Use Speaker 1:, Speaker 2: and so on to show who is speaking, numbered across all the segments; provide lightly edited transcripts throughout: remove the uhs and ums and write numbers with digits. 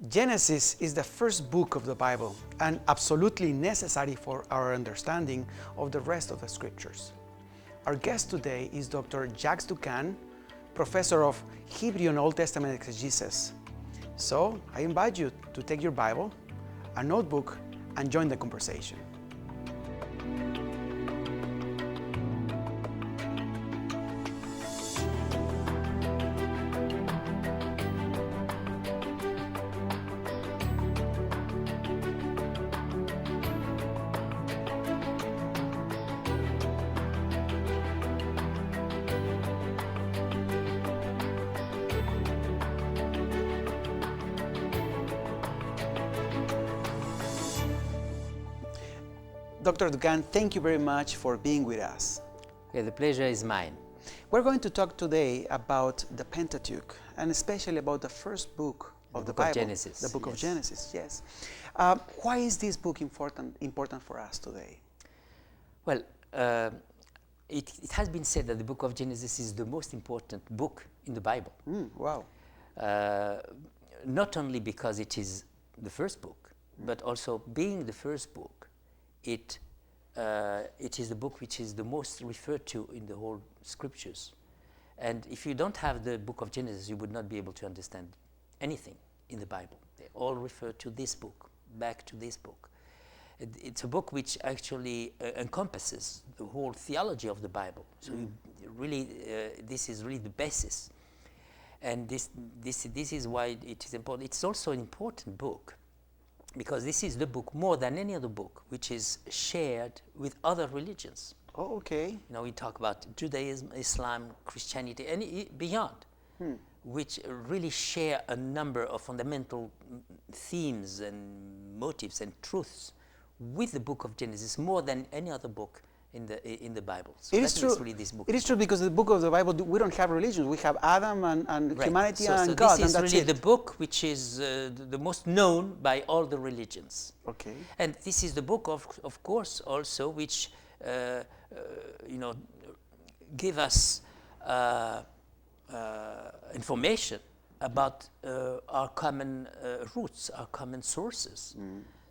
Speaker 1: Genesis is the first book of the Bible and absolutely necessary for our understanding of the rest of the scriptures. Our guest today is Dr. Jacques Doukhan, professor of Hebrew and Old Testament exegesis. So I invite you to take your Bible, a notebook, and join the conversation. Dr. Doukhan, thank you very much for being with us.
Speaker 2: Yeah, the pleasure is mine.
Speaker 1: We're going to talk today about the Pentateuch, and especially about the first book of the Bible,
Speaker 2: Genesis.
Speaker 1: The book of Genesis, yes. Why is this book important for us today?
Speaker 2: Well, it has been said that the book of Genesis is the most important book in the Bible.
Speaker 1: Wow.
Speaker 2: Not only because it is the first book, but also being the first book, it is the book which is the most referred to in the whole scriptures. And if you don't have the book of Genesis, you would not be able to understand anything in the Bible. They all refer to this book, back to this book. It's a book which actually encompasses the whole theology of the Bible. So really, this is really the basis. And this is why it is important. It's also an important book, because this is the book, more than any other book, which is shared with other religions.
Speaker 1: Oh, okay.
Speaker 2: You know, we talk about Judaism, Islam, Christianity, and beyond, which really share a number of fundamental themes and motives and truths with the book of Genesis, more than any other book in the Bible. So
Speaker 1: it is true.
Speaker 2: Really this book.
Speaker 1: It is true, because the book of the Bible, we don't have religions. We have Adam and
Speaker 2: Right.
Speaker 1: humanity
Speaker 2: so
Speaker 1: and God,
Speaker 2: this is
Speaker 1: and that's
Speaker 2: really
Speaker 1: it.
Speaker 2: the book which is the most known by all the religions.
Speaker 1: Okay.
Speaker 2: And this is the book, of course, also which give us information about our common roots, our common sources.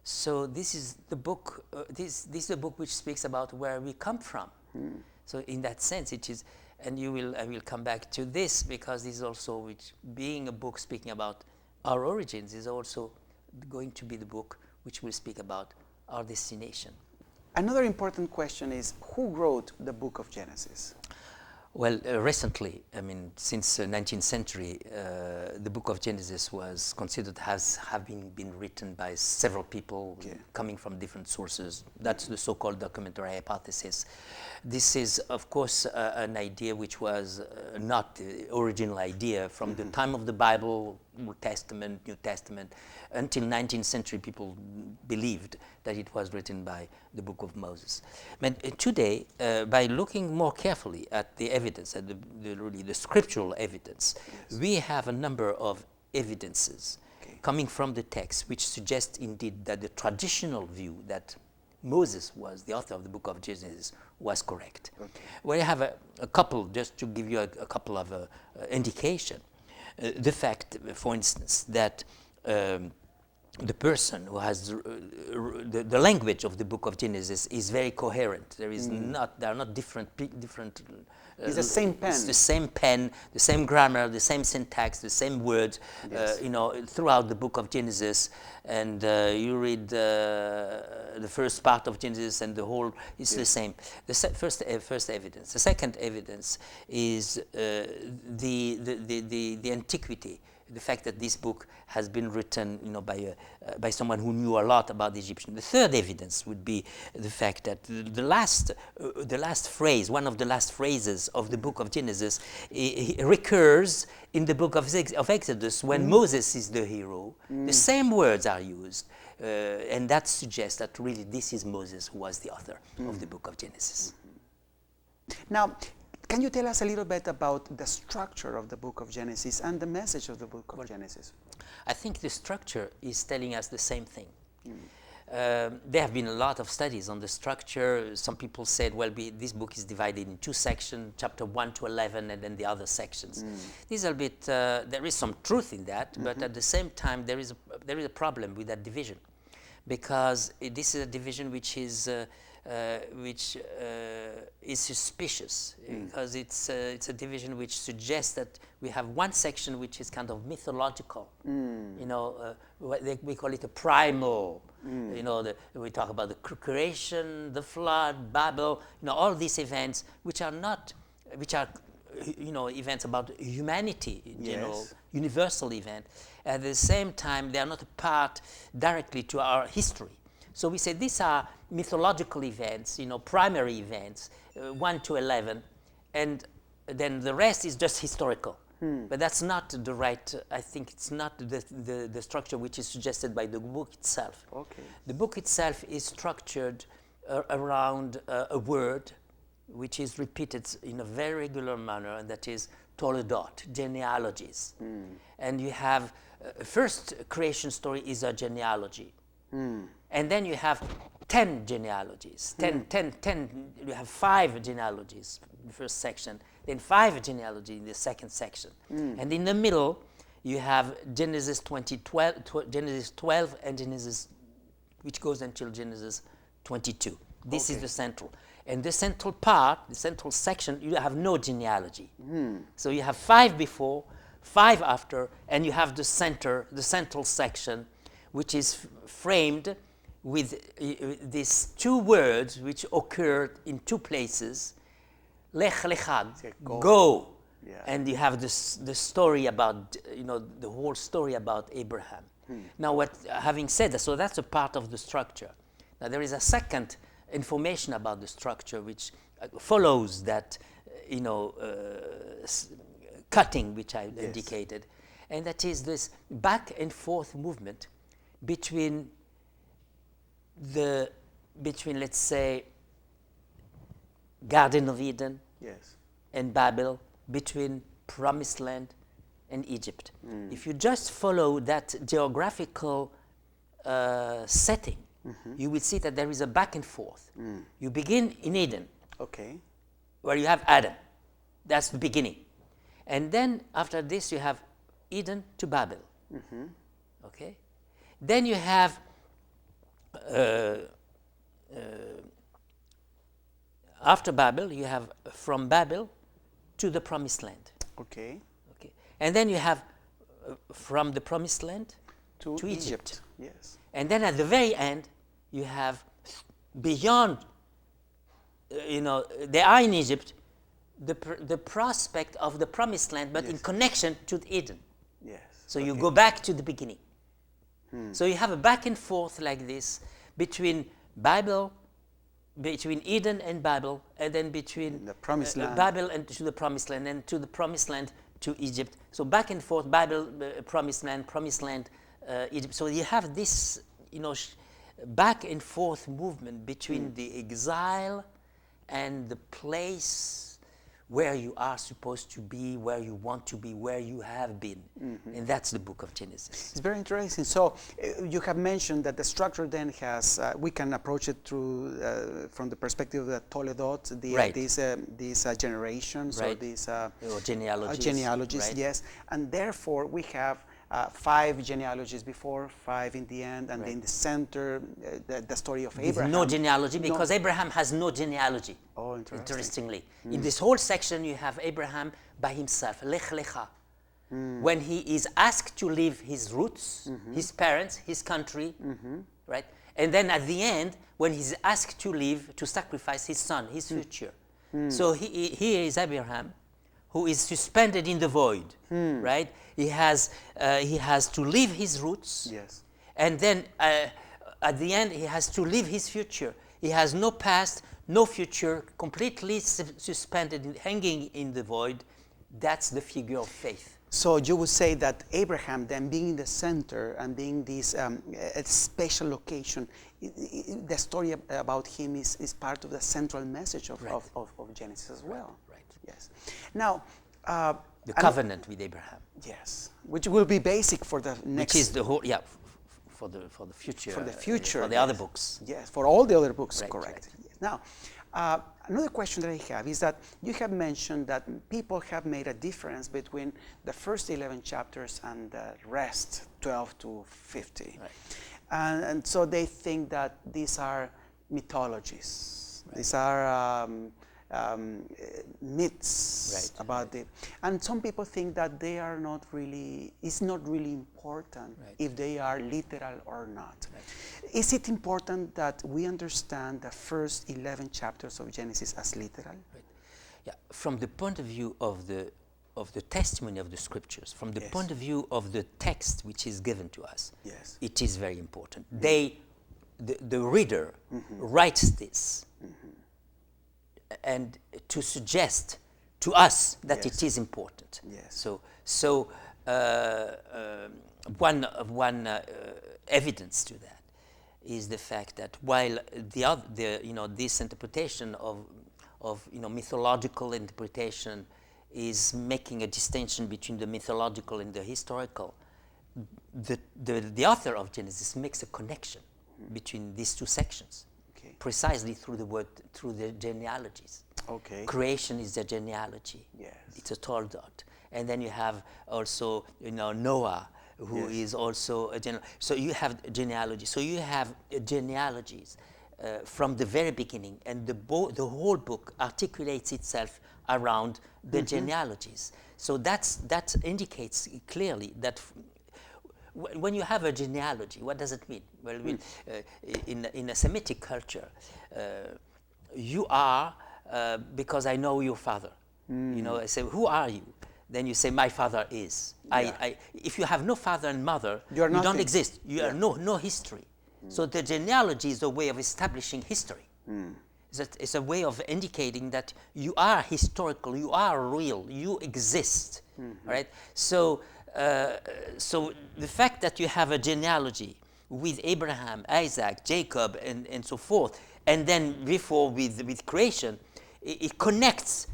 Speaker 2: So this is the book. This is the book which speaks about where we come from. So in that sense, it is. And I will come back to this, because this is also, which being a book speaking about our origins, is also going to be the book which will speak about our destination.
Speaker 1: Another important question is, who wrote the book of Genesis?
Speaker 2: Well, recently, I mean, since the 19th century, the book of Genesis was considered having been written by several people coming from different sources. That's the so-called documentary hypothesis. This is, of course, an idea which was not the original idea from the time of the Bible, Old Testament, New Testament. Until 19th century, people believed that it was written by the book of Moses. But today, by looking more carefully at the evidence, at the scriptural evidence, we have a number of evidences coming from the text which suggest indeed that the traditional view that Moses was the author of the book of Genesis was correct. We have a couple, just to give you a couple of indication. The fact, for instance, that the person who has the language of the book of Genesis is very coherent. There are not different.
Speaker 1: It's the same pen.
Speaker 2: It's the same pen, the same grammar, the same syntax, the same words. Throughout the book of Genesis, and you read the first part of Genesis, and the whole is the same. The first evidence. The second evidence is the antiquity. The fact that this book has been written, by someone who knew a lot about the Egyptian. The third evidence would be the fact that the last phrase, one of the last phrases of the book of Genesis, recurs in the book of Exodus when Moses is the hero. The same words are used, and that suggests that really this is Moses who was the author of the book of Genesis.
Speaker 1: Now, can you tell us a little bit about the structure of the book of Genesis and the message of the book of Genesis?
Speaker 2: I think the structure is telling us the same thing. There have been a lot of studies on the structure. Some people said, well, this book is divided in two sections, chapter 1 to 11, and then the other sections. This is a bit, there is some truth in that, but at the same time, there there is a problem with that division, because this is a division which is suspicious, because it's a division which suggests that we have one section which is kind of mythological, you know, we call it a primal, you know, we talk about the creation, the flood, Babel, you know, all these events which are you know, events about humanity, you know, universal event. At the same time, they are not a part directly to our history. So we say these are mythological events, you know, primary events, 1 to 11, and then the rest is just historical. But that's not the right, I think it's not the structure which is suggested by the book itself.
Speaker 1: Okay.
Speaker 2: The book itself is structured around a word which is repeated in a very regular manner, and that is Toledot, genealogies. And you have, first creation story is a genealogy. And then you have 10 genealogies, 10, you have 5 genealogies in the first section, then 5 genealogies in the second section. And in the middle, you have Genesis 12, and Genesis, which goes until Genesis 22. This is the central. And the central part, the central section, you have no genealogy. So you have 5 before, 5 after, and you have the central section, which is framed with these 2 words which occurred in 2 places. Lech lecha, go. Yeah. And you have the story about, you know, the whole story about Abraham. Now, having said that, so that's a part of the structure. Now, there is a second information about the structure which follows that, you know, cutting which I indicated, and that is this back and forth movement between let's say Garden of Eden and Babel, between Promised Land and Egypt. If you just follow that geographical setting, you will see that there is a back and forth. You begin in Eden, where you have Adam. That's the beginning. And then after this you have Eden to Babel. Okay? Then you have after Babel, you have from Babel to the Promised Land. Okay. And then you have from the Promised Land to Egypt. Yes. And then at the very end, you have beyond, you know, they are in Egypt, the prospect of the Promised Land, but in connection to Eden. Yes. So you go back to the beginning. So you have a back and forth like this between Babel, between Eden and Babel, and then between
Speaker 1: the Promised Land.
Speaker 2: Babel and to the Promised Land, and to the Promised Land to Egypt. So back and forth, Babel, Promised Land, Egypt. So you have this, you know, back and forth movement between the exile and the place where you are supposed to be, where you want to be, where you have been. And that's the book of Genesis.
Speaker 1: It's very interesting. So you have mentioned that the structure then has, we can approach it through, from the perspective of the Toledot, these generations, or these genealogies, yes. And therefore we have 5 genealogies before, 5 in the end, and in the center, the story of Abraham.
Speaker 2: No genealogy, because Abraham has no genealogy. Oh, interestingly. In this whole section, you have Abraham by himself, Lech Lecha. When he is asked to leave his roots, his parents, his country, right? And then at the end, when he's asked to leave, to sacrifice his son, his future. So here is Abraham, who is suspended in the void, right? He has to leave his roots, and then at the end he has to leave his future. He has no past, no future, completely suspended, hanging in the void. That's the figure of faith.
Speaker 1: So you would say that Abraham, then being in the center and being this special location, the story about him is part of the central message of Genesis as well. Right. Yes. Now,
Speaker 2: the covenant with Abraham.
Speaker 1: Yes, which will be basic for the next.
Speaker 2: Which is the whole, for the future.
Speaker 1: For the future.
Speaker 2: For the other books.
Speaker 1: Yes, for all the other books. Correct.
Speaker 2: Right.
Speaker 1: Now, Another question that I have is that you have mentioned that people have made a difference between the first 11 chapters and the rest, 12 to 50.
Speaker 2: Right.
Speaker 1: And so they think that these are mythologies. Right. These are myths about it. And some people think that they are not really, it's not really important if they are literal or not. Right. Is it important that we understand the first 11 chapters of Genesis as literal? Right.
Speaker 2: Yeah, from the point of view of the testimony of the scriptures, from the point of view of the text which is given to us, it is very important. The reader writes this and to suggest to us that it is important. So one evidence to that is the fact that while this interpretation of mythological interpretation is making a distinction between the mythological and the historical, the author of Genesis makes a connection between these two sections, precisely through the genealogies. Creation is a genealogy. It's a Toldot. And then you have also Noah, who is also a genealogy. So you have genealogy. So you have genealogies from the very beginning, and the whole book articulates itself around the genealogies. So that indicates clearly that when you have a genealogy, what does it mean? Well, in a Semitic culture, you are because I know your father. I say, who are you? Then you say, my father is. If you have no father and mother, you don't exist. You have no history. So the genealogy is a way of establishing history. It's a way of indicating that you are historical, you are real, you exist. Right? So the fact that you have a genealogy with Abraham, Isaac, Jacob, and so forth, and then before with creation, it connects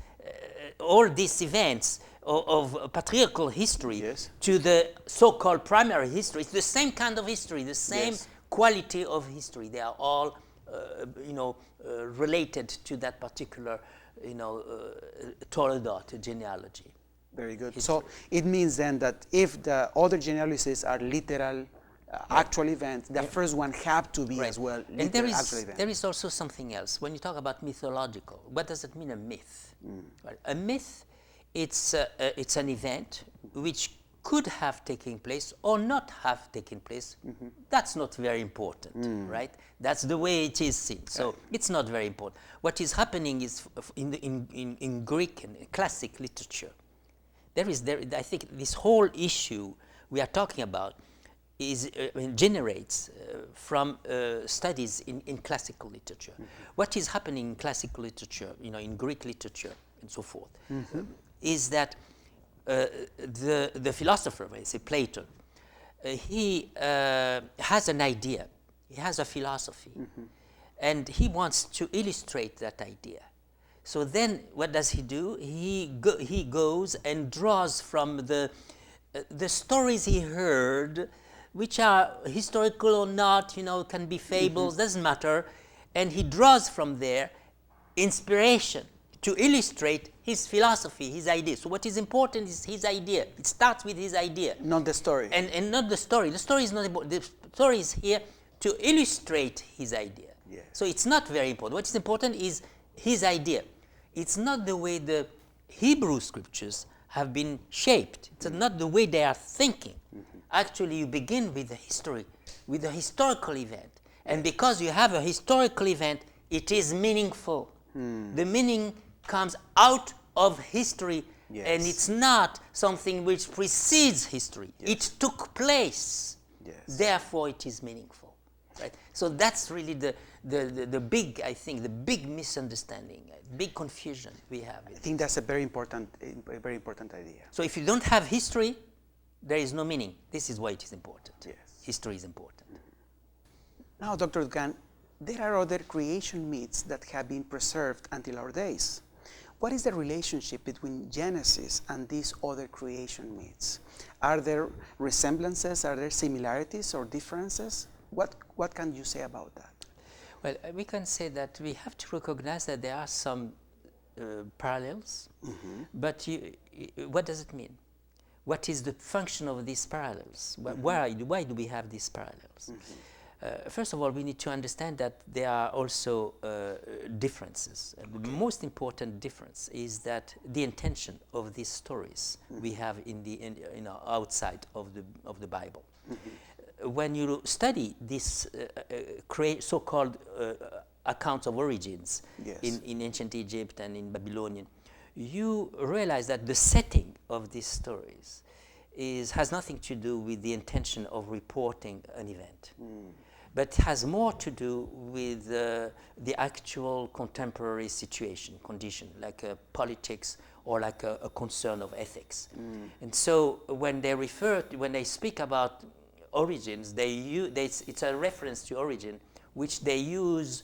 Speaker 2: all these events of patriarchal history to the so-called primary history. It's the same kind of history, the same quality of history. They are all, related to that particular, Toledot genealogy.
Speaker 1: Very good. History. So it means then that if the other genealogies are literal, actual events, the first one have to be as well literal,
Speaker 2: and there is
Speaker 1: events.
Speaker 2: also something else. When you talk about mythological, what does it mean, a myth? Well, a myth, it's an event which could have taken place or not have taken place. That's not very important, right? That's the way it is seen. So it's not very important. What is happening is in Greek and classic literature, I think this whole issue we are talking about generates from studies in classical literature. What is happening in classical literature, in Greek literature and so forth, is that the philosopher, say Plato, he has an idea, he has a philosophy, and he wants to illustrate that idea. So then what does he do? He goes and draws from the stories he heard, which are historical or not, can be fables, doesn't matter, and he draws from there inspiration to illustrate his philosophy, his idea. So what is important is his idea. It starts with his idea.
Speaker 1: Not the story.
Speaker 2: And not the story. The story is not important. The story is here to illustrate his idea. So it's not very important. What is important is his idea. It's not the way the Hebrew scriptures have been shaped. It's not the way they are thinking. Actually, you begin with the history, with the historical event. And because you have a historical event, it is meaningful. The meaning comes out of history, and it's not something which precedes history. It took place. Therefore, it is meaningful. Right? So that's really the big, I think, the big misunderstanding, big confusion we have.
Speaker 1: I think that's a very important idea.
Speaker 2: So if you don't have history, there is no meaning. This is why it is important. History is important.
Speaker 1: Now, Dr. Doukhan, there are other creation myths that have been preserved until our days. What is the relationship between Genesis and these other creation myths? Are there resemblances? Are there similarities or differences? What can you say about that?
Speaker 2: Well, we can say that we have to recognize that there are some parallels, but what does it mean? What is the function of these parallels? Why do we have these parallels? First of all, we need to understand that there are also differences. The most important difference is that the intention of these stories we have outside of the Bible. When you study this so-called accounts of origins in ancient Egypt and in Babylonian, you realize that the setting of these stories has nothing to do with the intention of reporting an event, but has more to do with the actual contemporary condition, like politics or like a concern of ethics. And so when they speak about origins, it's a reference to origin which they use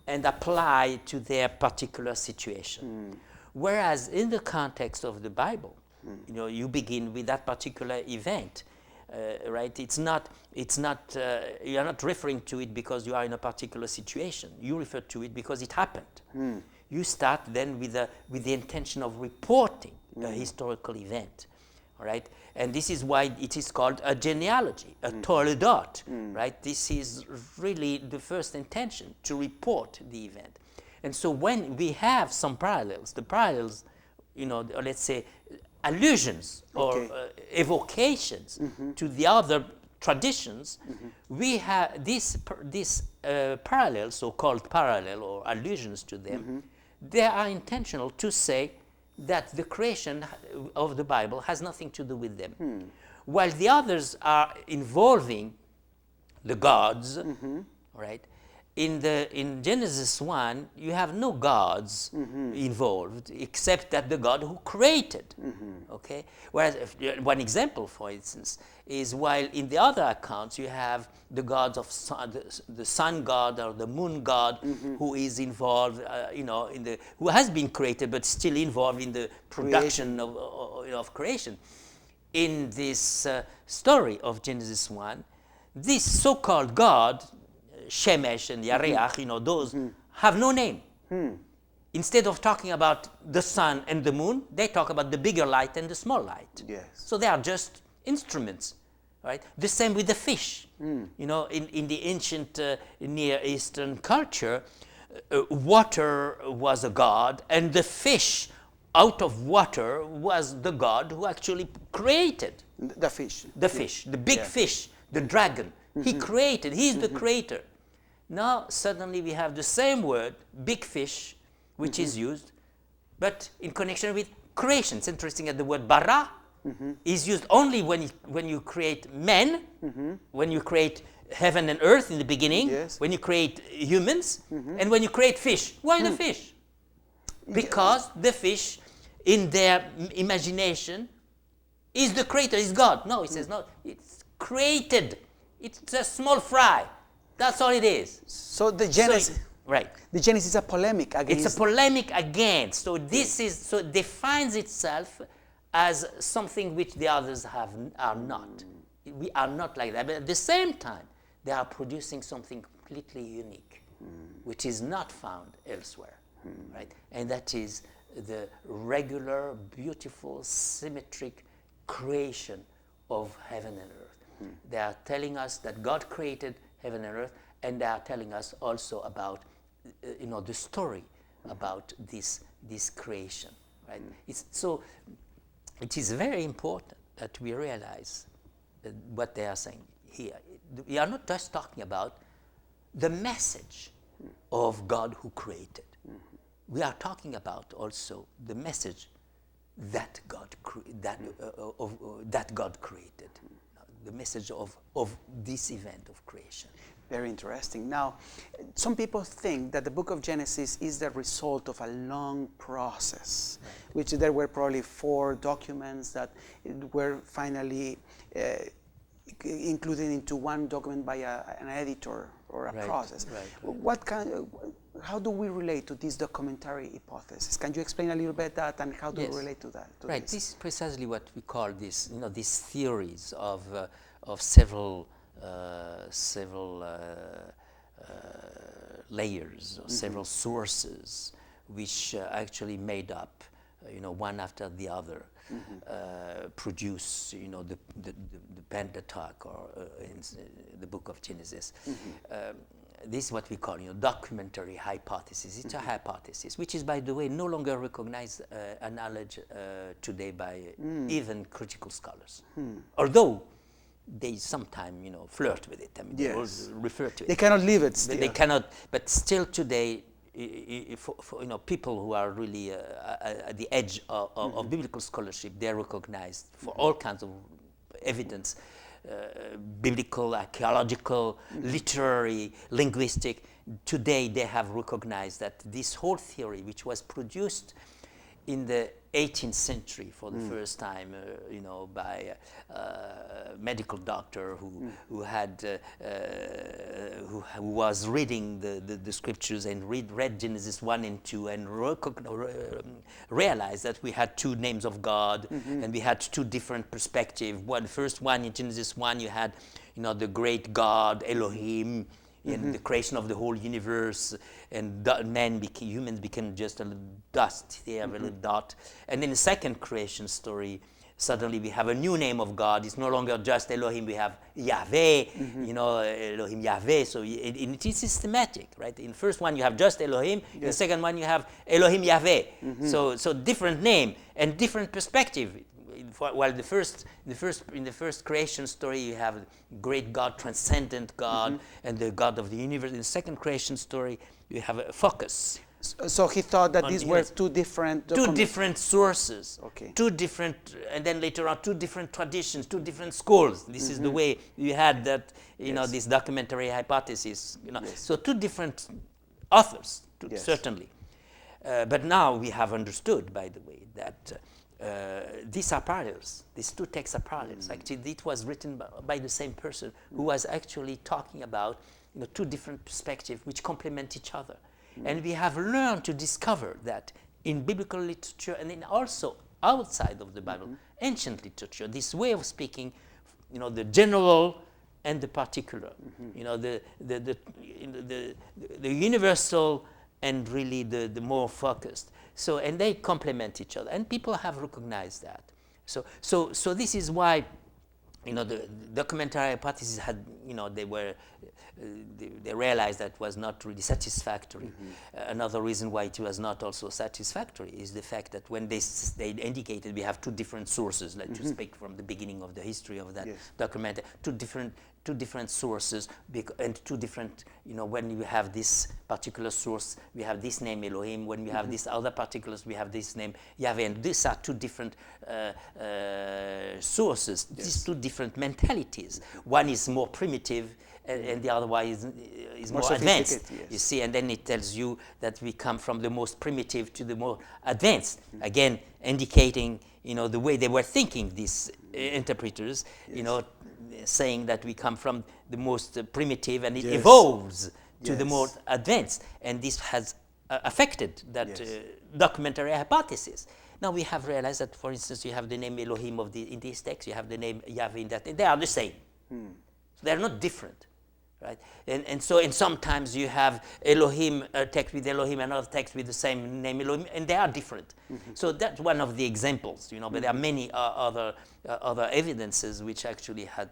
Speaker 2: and apply to their particular situation. Whereas in the context of the Bible, you begin with that particular event, right? You're not referring to it because you are in a particular situation. You refer to it because it happened. You start then with the intention of reporting a historical event, all right? And this is why it is called a genealogy, a toledot, right? This is really the first intention, to report the event. And so when we have some parallels, the parallels, let's say allusions or evocations to the other traditions, we have this parallel, so-called parallel or allusions to them, they are intentional to say that the creation of the Bible has nothing to do with them. While the others are involving the gods, right? In Genesis 1, you have no gods involved except that the God who created. Okay. Whereas one example, for instance, is while in the other accounts you have the gods of the sun god or the moon god who is involved, who has been created but still involved in the production of creation. In this story of Genesis 1, this so-called God, Shemesh and Yareach, those have no name. Instead of talking about the sun and the moon, they talk about the bigger light and the small light.
Speaker 1: Yes.
Speaker 2: So they are just instruments, right? The same with the fish. In the ancient Near Eastern culture, water was a god, and the fish out of water was the god who actually created
Speaker 1: the fish.
Speaker 2: The fish, the big fish, the dragon. He created, he's the creator. Now, suddenly we have the same word, big fish, which is used, but in connection with creation. It's interesting that the word bara is used only when you create men, when you create heaven and earth in the beginning, when you create humans, and when you create fish. Why the fish? Because the fish, in their imagination, is the creator, is God. No, he says, no, it's created. It's a small fry. That's all it is.
Speaker 1: So the Genesis, the Genesis is a polemic against.
Speaker 2: It's a polemic against. So it defines itself as something which the others are not. We are not like that. But at the same time, they are producing something completely unique, which is not found elsewhere, right? And that is the regular, beautiful, symmetric creation of heaven and earth. They are telling us that God created heaven and earth, and they are telling us also about, the story about this creation, right? So it is very important that we realize what they are saying here. We are not just talking about the message of God who created. We are talking about also the message that God created. The message of this event of creation.
Speaker 1: Very interesting. Now, some people think that the book of Genesis is the result of a long process, which there were probably 4 documents that were finally included into one document by an editor or a process. How do we relate to this documentary hypothesis? Can you explain a little bit that, and how do we relate to that?
Speaker 2: This is precisely what we call this, these theories of several layers or several sources which actually made up, one after the other, produce, the Pentateuch or in the book of Genesis. This is what we call, documentary hypothesis. It's a hypothesis, which is, by the way, no longer recognized a knowledge today by even critical scholars. Although they sometimes, flirt with it. I mean, they always refer to it.
Speaker 1: They cannot leave it still.
Speaker 2: They cannot, but still today, for people who are really at the edge of biblical scholarship, they're recognized for all kinds of evidence. Biblical, archaeological, literary, linguistic. Today they have recognized that this whole theory, which was produced in the 18th century for the first time, by a medical doctor who was reading the scriptures and read Genesis 1 and 2 and realized that we had two names of God and we had two different perspectives. First one in Genesis 1, you had, the great God Elohim, in the creation of the whole universe, and humans became just a little dust. They have a little dot. And in the second creation story, suddenly we have a new name of God. It's no longer just Elohim. We have Yahweh, Elohim Yahweh. So it is systematic, right? In the first one you have just Elohim. In the second one you have Elohim Yahweh. So different name and different perspective. While in the first creation story you have great God, transcendent God, and the God of the universe. In the second creation story you have a focus.
Speaker 1: So he thought that these were two different
Speaker 2: sources, two different, and then later on two different traditions, two different schools. This is the way you had that, this documentary hypothesis. So two different authors, certainly. But now we have understood, by the way, that. These are parallels. These two texts are parallels. Actually, it was written by the same person who was actually talking about two different perspectives which complement each other. And we have learned to discover that in biblical literature and in also outside of the Bible, ancient literature, this way of speaking, the general and the particular, the universal and really the more focused. So, and they complement each other, and people have recognized that. So this is why, the documentary hypothesis had, they realized that was not really satisfactory. Another reason why it was not also satisfactory is the fact that when they indicated we have two different sources, like to speak from the beginning of the history of that documentary, two different sources, and two different, when you have this particular source, we have this name Elohim. When we have this other particulars, we have this name Yahweh. And these are two different sources, these two different mentalities. One is more primitive, and the other one is more advanced. You see, and then it tells you that we come from the most primitive to the more advanced. Again, indicating, the way they were thinking, these interpreters, saying that we come from the most primitive and it evolves to the more advanced. And this has affected that documentary hypothesis. Now we have realized that, for instance, you have the name Elohim in this text, you have the name Yahweh in that, they are the same. So they're not different. Right? And sometimes you have Elohim, a text with Elohim, another text with the same name Elohim, and they are different. So that's one of the examples, but there are many other evidences which actually had,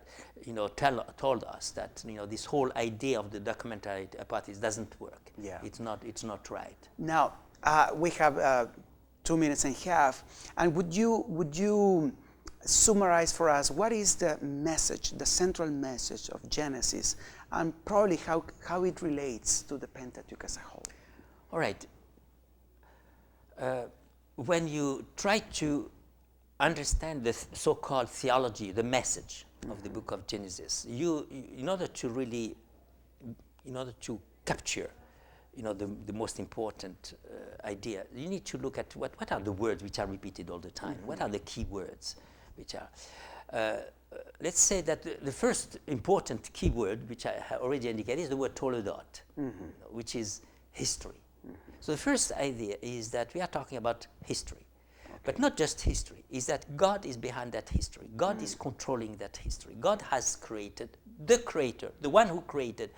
Speaker 2: told us that, this whole idea of the documentary hypothesis doesn't work. It's not right.
Speaker 1: Now, we have 2 minutes and a half, and would you summarize for us what is the message, the central message of Genesis, and probably how it relates to the Pentateuch as a whole?
Speaker 2: All right. When you try to understand the so-called theology, the message of the book of Genesis, in order to capture, the most important idea, you need to look at what are the words which are repeated all the time. What are the key words? Which are, let's say that the first important key word, which I have already indicated, is the word toledot, which is history. So the first idea is that we are talking about history. But not just history, is that God is behind that history. God is controlling that history. God has created, the creator, the one who created,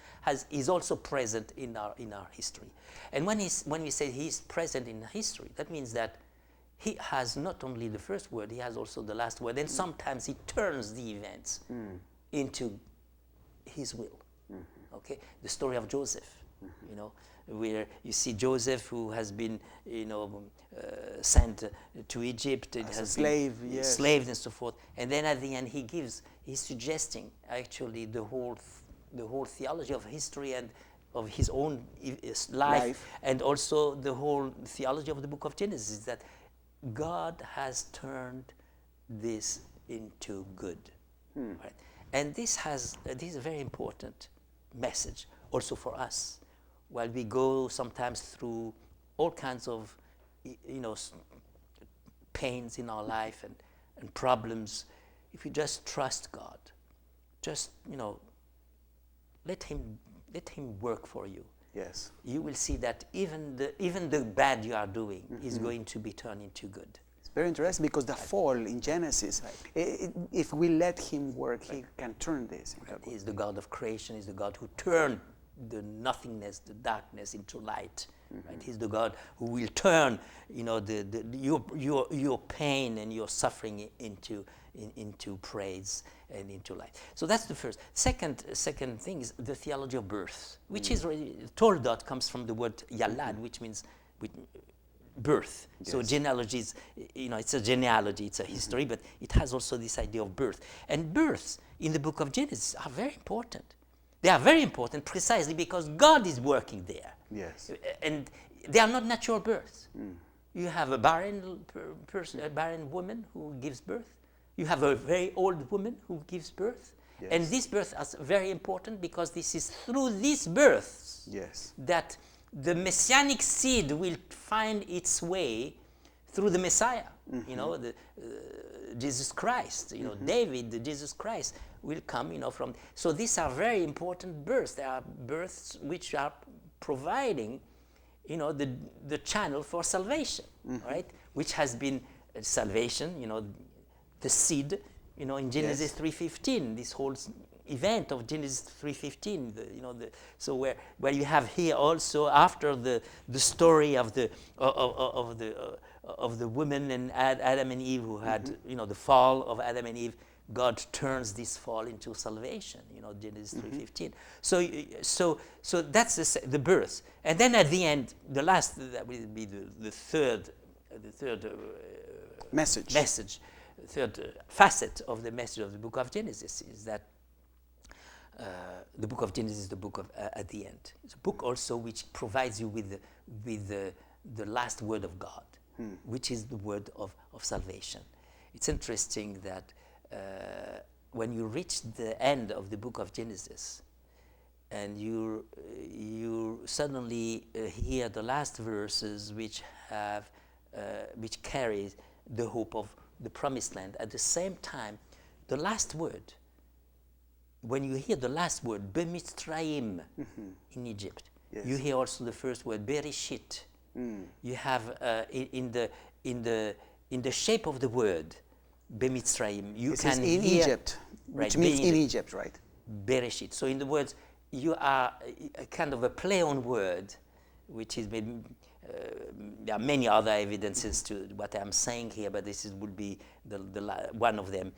Speaker 2: is also present in our history. And when we say he's present in history, that means that he has not only the first word, he has also the last word. And sometimes he turns the events into his will. Okay? The story of Joseph, you know, where you see Joseph, who has been, sent to Egypt, it
Speaker 1: as
Speaker 2: has
Speaker 1: a slave,
Speaker 2: been
Speaker 1: yes.
Speaker 2: enslaved and so forth, and then at the end he's suggesting actually the whole theology of history and of his own life, and also the whole theology of the book of Genesis, that God has turned this into good, right? And this is a very important message also for us. While we go sometimes through all kinds of, pains in our life and problems, if you just trust God, just, let him work for you.
Speaker 1: Yes.
Speaker 2: You will see that even the bad you are doing is going to be turned into good.
Speaker 1: It's very interesting because the fall in Genesis, if we let him work, he can turn this into good.
Speaker 2: He's the God of creation. He's the God who turned the nothingness, the darkness into light. Right? He's the God who will turn, your pain and your suffering into praise and into light. So that's the first. Second thing is the theology of birth, which is really, toldot comes from the word yalad, which means birth. Yes. So genealogy is, it's a genealogy, it's a history, but it has also this idea of birth. And births in the book of Genesis are very important. They are very important precisely because God is working there.
Speaker 1: Yes.
Speaker 2: And they are not natural births. You have a barren person, a barren woman who gives birth. You have a very old woman who gives birth. Yes. And this birth is very important because this is through these births that the messianic seed will find its way through the Messiah. Jesus Christ, David, Jesus Christ will come, from. So these are very important births. They are births which are providing, the channel for salvation, right? Which has been salvation, the seed, in Genesis 3:15. This whole event of Genesis 3:15, so where you have here also after the story of the woman and Adam and Eve who had the fall of Adam and Eve. God turns this fall into salvation, Genesis 3:15. So that's the birth, and then at the end, the last, that will be the third message, third facet of the message of the book of Genesis is that the book of Genesis is the book of at the end. It's a book also which provides you with the last word of God, which is the word of salvation. It's interesting that when you reach the end of the book of Genesis and you suddenly hear the last verses which carry the hope of the promised land, at the same time the last word, when you hear the last word Bemitzrayim in Egypt, you hear also the first word Bereshit. You have in the shape of the word Bemitzrayim, you can
Speaker 1: in
Speaker 2: hear
Speaker 1: Egypt,
Speaker 2: right,
Speaker 1: which means in Egypt, right?
Speaker 2: Bereshit. So in the words, you are a kind of a play on word, which is maybe, there are many other evidences to what I'm saying here, but this would be one of them.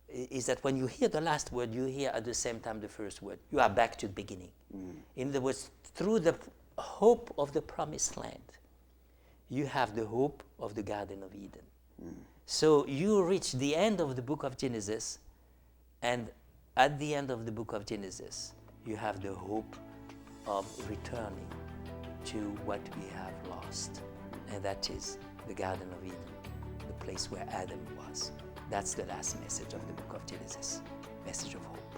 Speaker 2: Is that when you hear the last word, you hear at the same time the first word. You are back to the beginning. In other words, through the hope of the promised land, you have the hope of the Garden of Eden. So you reach the end of the book of Genesis, and at the end of the book of Genesis, you have the hope of returning to what we have lost, and that is the Garden of Eden, the place where Adam was. That's the last message of the book of Genesis, message of hope.